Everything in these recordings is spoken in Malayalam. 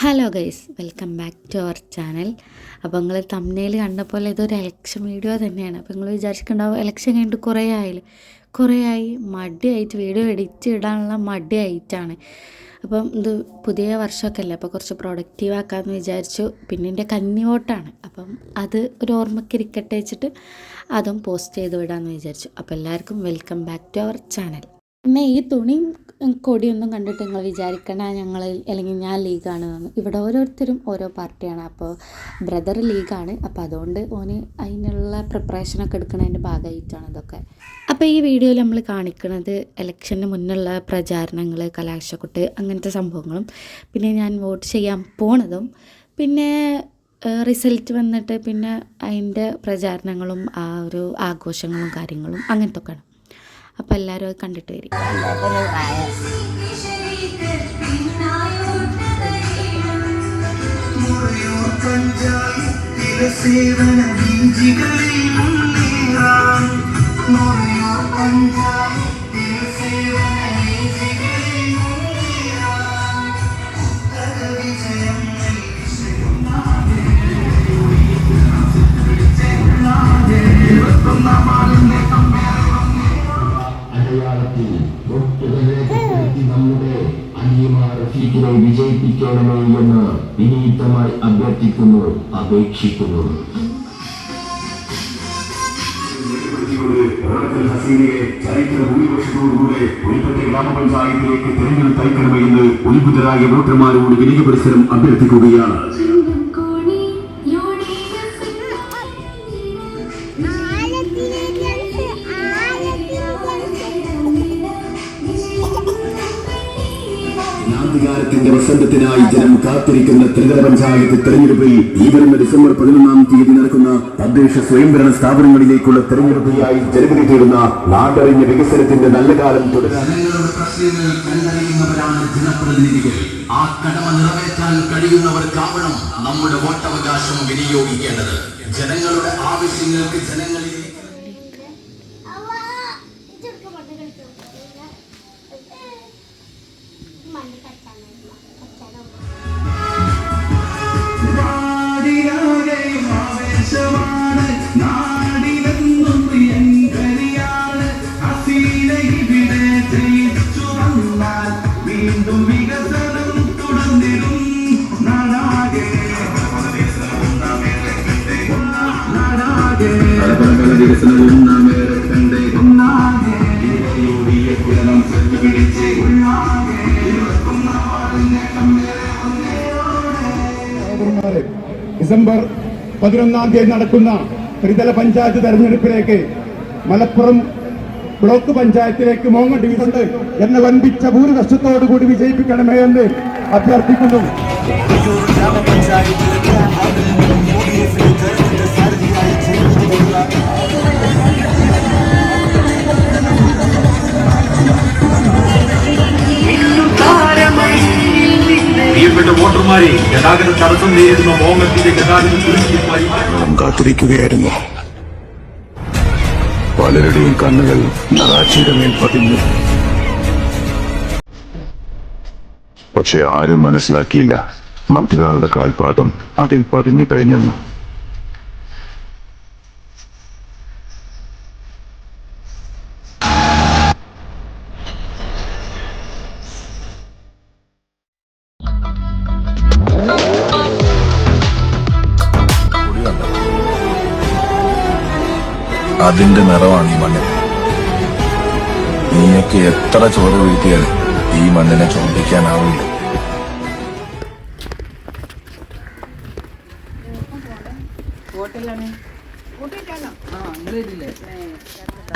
Hello guys, welcome back to our channel. അപ്പോൾ നിങ്ങൾ തംബ്നെയിൽ കണ്ട പോലെ ഇതൊരു എലക്ഷൻ വീഡിയോ തന്നെയാണ്. അപ്പോൾ നിങ്ങൾ വിചാരിച്ചിട്ടുണ്ടാവും എലക്ഷൻ കഴിഞ്ഞിട്ട് കുറേ ആയി മടിയായിട്ട് വീഡിയോ എഡിറ്റ് ഇടാനുള്ള മടിയായിട്ടാണ്. അപ്പം ഇത് പുതിയ വർഷമൊക്കെ അല്ലേ, അപ്പോൾ കുറച്ച് പ്രൊഡക്റ്റീവ് ആക്കാമെന്ന് വിചാരിച്ചു. പിന്നെ എൻ്റെ കന്നി വോട്ടാണ്, അപ്പം അത് ഒരു ഓർമ്മയ്ക്ക് ഇരിക്കട്ടെ വെച്ചിട്ട് അതും പോസ്റ്റ് ചെയ്ത് വിടാമെന്ന് വിചാരിച്ചു. അപ്പോൾ എല്ലാവർക്കും welcome back to our channel. പിന്നെ ഈ തുണിയും കൊടിയൊന്നും കണ്ടിട്ട് നിങ്ങൾ വിചാരിക്കണ ഞങ്ങൾ അല്ലെങ്കിൽ ഞാൻ ലീഗാണ് എന്ന്. ഇവിടെ ഓരോരുത്തരും ഓരോ പാർട്ടിയാണ്. അപ്പോൾ ബ്രദർ ലീഗാണ്, അപ്പോൾ അതുകൊണ്ട് ഓന് അതിനുള്ള പ്രിപ്പറേഷനൊക്കെ എടുക്കുന്നതിൻ്റെ ഭാഗമായിട്ടാണ് ഇതൊക്കെ. അപ്പോൾ ഈ വീഡിയോയിൽ നമ്മൾ കാണിക്കുന്നത് ഇലക്ഷന് മുന്നുള്ള പ്രചാരണങ്ങൾ, കലാശക്കൊട്ട്, അങ്ങനത്തെ സംഭവങ്ങളും, പിന്നെ ഞാൻ വോട്ട് ചെയ്യാൻ പോണതും, പിന്നെ റിസൾട്ട് വന്നിട്ട് പിന്നെ അതിൻ്റെ പ്രചാരണങ്ങളും ആ ഒരു ആഘോഷങ്ങളും കാര്യങ്ങളും അങ്ങനത്തെ ഒക്കെയാണ്. അപ്പോൾ എല്ലാവരും അത് കണ്ടിട്ട് വരും. നമ്മുടെ അനിയമാർ സീറ്റിനെ വിജയിപ്പിക്കണമേ എന്ന് വിനീതമായി അഭ്യർത്ഥിക്കുന്നു, അപേക്ഷിക്കുന്നു. ഹസീനയെ ചരിത്ര ഭൂരിപക്ഷത്തോടുകൂടെ ഉൾപ്പെട്ട ഗ്രാമപഞ്ചായത്തിലേക്ക് തെരഞ്ഞെടുത്തയക്കണമേ എന്ന് ഉത്ഭുതരായ വോട്ടർമാരോട് വിനയ പരിസരം അഭ്യർത്ഥിക്കുകയാണ്. അധികാരത്തിന്റെ വസന്തത്തിനായി ജനം കാത്തിരിക്കുന്ന ത്രിതല പഞ്ചായത്ത് തെരഞ്ഞെടുപ്പിൽ ഈ വരുന്ന ഡിസംബർ 11-ാം തീയതി നടക്കുന്ന തദ്ദേശ സ്വയംഭരണ സ്ഥാപനങ്ങളിലേക്കുള്ള തെരഞ്ഞെടുപ്പിനായി ജനവിധി തേടുന്ന നാടറിഞ്ഞ വികസനത്തിന്റെ നല്ല കാലം തുടരാൻ പ്രശ്നങ്ങൾ കണ്ടറിയുന്നവരാണ് ജനപ്രതിനിധികൾ. ആ കടമ നിറവേറ്റാൻ കഴിയുന്നവർക്കാവണം നമ്മുടെ വോട്ടവകാശം വിനിയോഗിക്കേണ്ടത്. ജനങ്ങളുടെ ആവശ്യങ്ങൾക്ക് ജനങ്ങളിലേക്ക് ഡിസംബർ 11-ാം തീയതി നടക്കുന്ന ത്രിതല പഞ്ചായത്ത് തെരഞ്ഞെടുപ്പിലേക്ക് മലപ്പുറം ബ്ലോക്ക് പഞ്ചായത്തിലേക്ക് മോങ്ങ ഡിവിഷൻ എന്ന വൻപിച്ച ഭൂരിപക്ഷത്തോടുകൂടി വിജയിപ്പിക്കണമേ എന്ന് അഭ്യർത്ഥിക്കുന്നു. പ്രിയപ്പെട്ട വോട്ടർമാരെ, ഗതാഗത തടസ്സം നേരിടുന്ന മോങ്ങത്തിന്റെ ഗതാഗതം കാത്തിരിക്കുകയായിരുന്നു. പലരുടെയും കണ്ണുകൾ നറാച്ചിയുടെ മേൽ പതിഞ്ഞു. പക്ഷെ ആരും മനസ്സിലാക്കിയില്ല മറ്റൊരാളുടെ കാൽപാദം അതിൽ പതിഞ്ഞു കഴിഞ്ഞെന്ന്. അതിന്റെ നിറമാണ് ഈ മണ്ണിന്. നീയൊക്കെ എത്ര ചോറ് വീഴ്ത്തിയാലും ഈ മണ്ണിനെ ചോദിക്കാനാവില്ല.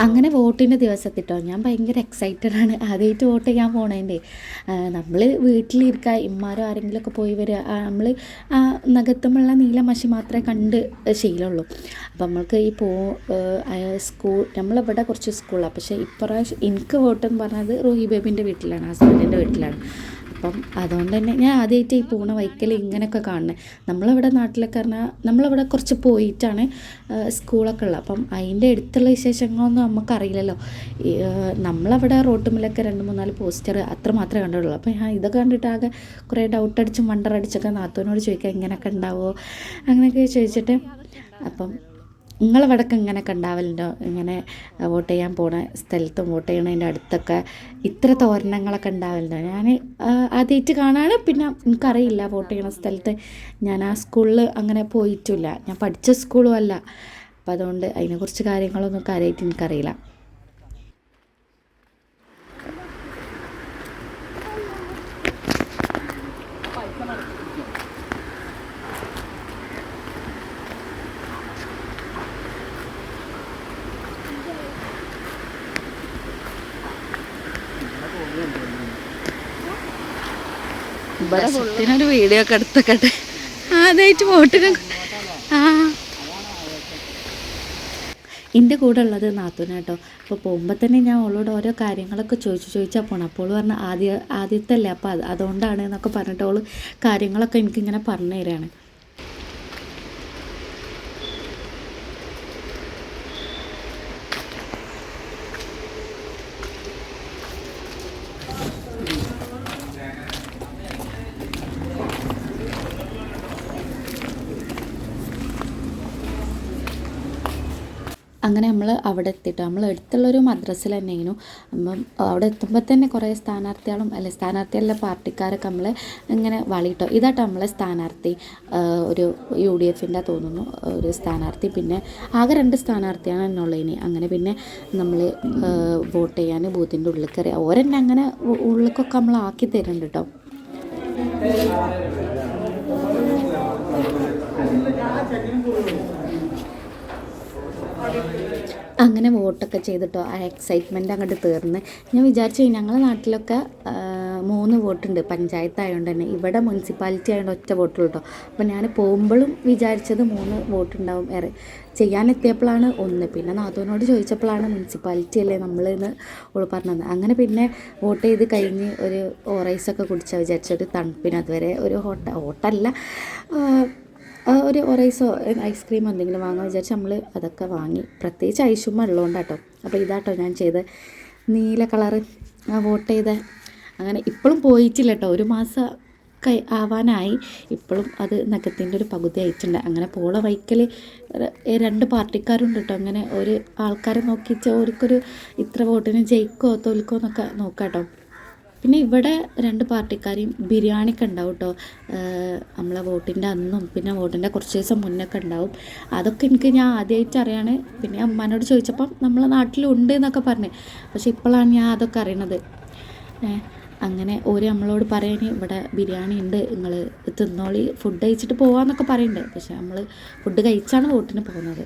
അങ്ങനെ വോട്ടിൻ്റെ ദിവസത്തിട്ടോ ഞാൻ ഭയങ്കര എക്സൈറ്റഡ് ആണ്. ആദ്യമായിട്ട് വോട്ട് ചെയ്യാൻ പോണേൻ്റെ. നമ്മൾ വീട്ടിലിരിക്കുക, ഇമ്മാരോ ആരെങ്കിലുമൊക്കെ പോയി വരിക, നമ്മൾ ആ നഖത്തുമുള്ള നീല മഷി മാത്രമേ കണ്ട് ശീലമുള്ളൂ. അപ്പം നമ്മൾക്ക് ഈ സ്കൂൾ, നമ്മളിവിടെ കുറച്ച് സ്കൂളാണ്, പക്ഷേ ഇപ്രാവശ്യം എനിക്ക് വോട്ടെന്ന് പറഞ്ഞത് റൂഹി ബേബിൻ്റെ വീട്ടിലാണ്, ഹസ്ബൻഡിൻ്റെ വീട്ടിലാണ്. അപ്പം അതുകൊണ്ട് തന്നെ ഞാൻ ആദ്യമായിട്ട് ഈ പോണ വൈക്കൽ ഇങ്ങനെയൊക്കെ കാണുന്നത്. നമ്മളിവിടെ നാട്ടിലൊക്കെ പറഞ്ഞാൽ നമ്മളിവിടെ കുറച്ച് പോയിട്ടാണ് സ്കൂളൊക്കെ ഉള്ളത്. അപ്പം അതിൻ്റെ അടുത്തുള്ള വിശേഷങ്ങളൊന്നും നമുക്കറിയില്ലല്ലോ. നമ്മളവിടെ റോട്ടുമ്മിലൊക്കെ 2-3-4 പോസ്റ്റർ അത്ര മാത്രമേ കണ്ടുള്ളൂ. അപ്പം ഞാൻ ഇതൊക്കെ കണ്ടിട്ട് ആകെ കുറേ ഡൗട്ടടിച്ചും വണ്ടറടിച്ചൊക്കെ നാത്തൂനോട് ചോദിക്കുക ഇങ്ങനെയൊക്കെ ഉണ്ടാവുമോ അങ്ങനെയൊക്കെ ചോദിച്ചിട്ട്. അപ്പം നിങ്ങളവിടൊക്കെ ഇങ്ങനെയൊക്കെ ഉണ്ടാവലുണ്ടോ? ഇങ്ങനെ വോട്ട് ചെയ്യാൻ പോണ സ്ഥലത്തും വോട്ട് ചെയ്യണതിൻ്റെ അടുത്തൊക്കെ ഇത്ര തോരണങ്ങളൊക്കെ ഉണ്ടാവലുണ്ടോ? ഞാൻ ആദ്യമായിട്ട് കാണാണ്. പിന്നെ എനിക്കറിയില്ല വോട്ട് ചെയ്യണ സ്ഥലത്ത്. ഞാൻ ആ സ്കൂളിൽ അങ്ങനെ പോയിട്ടില്ല, ഞാൻ പഠിച്ച സ്കൂളും അല്ല. അപ്പം അതുകൊണ്ട് അതിനെക്കുറിച്ച് കാര്യങ്ങളൊന്നും കാര്യമായിട്ട് എനിക്കറിയില്ല. ബസ്സിനൊരു വീഡിയോ ഒക്കെ എടുത്തൊക്കെ ആദ്യമായിട്ട് വോട്ടിന്. എൻ്റെ കൂടെ ഉള്ളത് നാത്തൂനാട്ടോ. അപ്പോൾ പോകുമ്പോൾ തന്നെ ഞാൻ അവളോട് ഓരോ കാര്യങ്ങളൊക്കെ ചോദിച്ചാൽ പോകണം. അപ്പോൾ പറഞ്ഞ ആദ്യത്തെ അല്ലേ, അപ്പോൾ അതുകൊണ്ടാണ് എന്നൊക്കെ പറഞ്ഞിട്ട് അവൾ കാര്യങ്ങളൊക്കെ എനിക്കിങ്ങനെ പറഞ്ഞു തരാണ്. അങ്ങനെ നമ്മൾ അവിടെ എത്തിയിട്ട് നമ്മൾ അടുത്തുള്ളൊരു മദ്രസയിൽ തന്നെയായിരുന്നു. അപ്പം അവിടെ എത്തുമ്പോൾ തന്നെ കുറേ സ്ഥാനാർത്ഥികളുടെ പാർട്ടിക്കാരൊക്കെ നമ്മളെ ഇങ്ങനെ വളിയിട്ടോ. ഇതാട്ടോ നമ്മളെ സ്ഥാനാർത്ഥി, ഒരു UDFൻ്റെ തോന്നുന്നു ഒരു സ്ഥാനാർത്ഥി. പിന്നെ ആകെ 2 സ്ഥാനാർത്ഥിയാണ് എന്നുള്ളതിന്. അങ്ങനെ പിന്നെ നമ്മൾ വോട്ട് ചെയ്യാൻ ബൂത്തിൻ്റെ ഉള്ളിൽ കയറി ഓരെന്നെ അങ്ങനെ ഉള്ളിലേക്കൊക്കെ നമ്മൾ ആക്കി തരുന്നുണ്ട് കേട്ടോ. അങ്ങനെ വോട്ടൊക്കെ ചെയ്തിട്ടോ ആ എക്സൈറ്റ്മെൻറ്റ് അങ്ങോട്ട് തീർന്ന്. ഞാൻ വിചാരിച്ചു ഞങ്ങളുടെ നാട്ടിലൊക്കെ 3 വോട്ടുണ്ട് പഞ്ചായത്ത് ആയതുകൊണ്ട് തന്നെ. ഇവിടെ മുനിസിപ്പാലിറ്റി ആയതുകൊണ്ട് ഒറ്റ വോട്ടുള്ളൂ കേട്ടോ. അപ്പോൾ ഞാൻ പോകുമ്പോഴും വിചാരിച്ചത് 3 വോട്ടുണ്ടാവും. ചെയ്യാനെത്തിയപ്പോഴാണ് 1. പിന്നെ നാത്തൂനോട് ചോദിച്ചപ്പോഴാണ് മുനിസിപ്പാലിറ്റി അല്ലേ നമ്മളെന്ന് ഓൾ പറഞ്ഞത്. അങ്ങനെ പിന്നെ വോട്ട് ചെയ്ത് കഴിഞ്ഞ് ഒരു ഓറൈസൊക്കെ കുടിച്ചാൽ വിചാരിച്ചൊരു തണുപ്പിന്. അതുവരെ ഒരു ഹോട്ടല്ല ഒരു ഒറൈസോ ഐസ്ക്രീമോ എന്തെങ്കിലും വാങ്ങാൻ വിചാരിച്ച് നമ്മൾ അതൊക്കെ വാങ്ങി. പ്രത്യേകിച്ച് ഐഷുമ്മ ഉള്ളതുകൊണ്ടാട്ടോ. അപ്പോൾ ഇതാട്ടോ ഞാൻ ചെയ്ത് നീല കളറ് വോട്ട് ചെയ്ത്. അങ്ങനെ ഇപ്പോഴും പോയിട്ടില്ല കേട്ടോ, 1 മാസം ആവാനായി. ഇപ്പോഴും അത് നഖത്തിൻ്റെ ഒരു പകുതി ആയിട്ടുണ്ട്. അങ്ങനെ പോള വൈക്കൽ 2 പാർട്ടിക്കാരുണ്ട് കേട്ടോ. അങ്ങനെ ഒരു ആൾക്കാരെ നോക്കിച്ച് അവർക്കൊരു ഇത്ര വോട്ടിന് ജയിക്കോ തോൽക്കോ എന്നൊക്കെ നോക്കാം കേട്ടോ. പിന്നെ ഇവിടെ 2 പാർട്ടിക്കാരെയും ബിരിയാണിയൊക്കെ ഉണ്ടാവും കേട്ടോ. നമ്മളെ വോട്ടിൻ്റെ അന്നും പിന്നെ വോട്ടിൻ്റെ കുറച്ച് ദിവസം മുന്നൊക്കെ ഉണ്ടാവും. അതൊക്കെ ഞാൻ ആദ്യമായിട്ട് അറിയാണ്. പിന്നെ അമ്മാനോട് ചോദിച്ചപ്പം നമ്മളെ നാട്ടിലുണ്ട് എന്നൊക്കെ പറഞ്ഞു. പക്ഷെ ഇപ്പോഴാണ് ഞാൻ അതൊക്കെ അറിയണത്. അങ്ങനെ ഓര് നമ്മളോട് പറയാൻ ഇവിടെ ബിരിയാണി ഉണ്ട്, നിങ്ങൾ തിന്നോളി, ഫുഡ് കഴിച്ചിട്ട് പോകാമെന്നൊക്കെ പറയുന്നുണ്ട്. പക്ഷെ നമ്മൾ ഫുഡ് കഴിച്ചാണ് വോട്ടിന് പോകുന്നത്.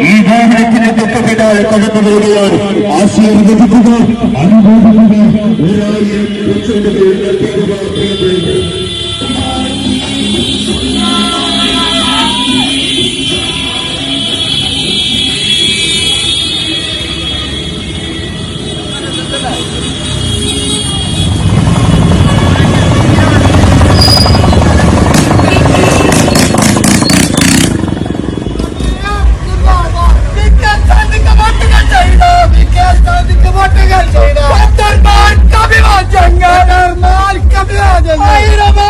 ഈ ഭൂമിത്തിന് തൊട്ടപിന്നാലെ കടന്നു വരികയാണ്. ആശീർവദിക്കുക, അനുഭവിക്കുക, 1000 ലക്ഷം Hayır ama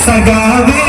സഖാവേ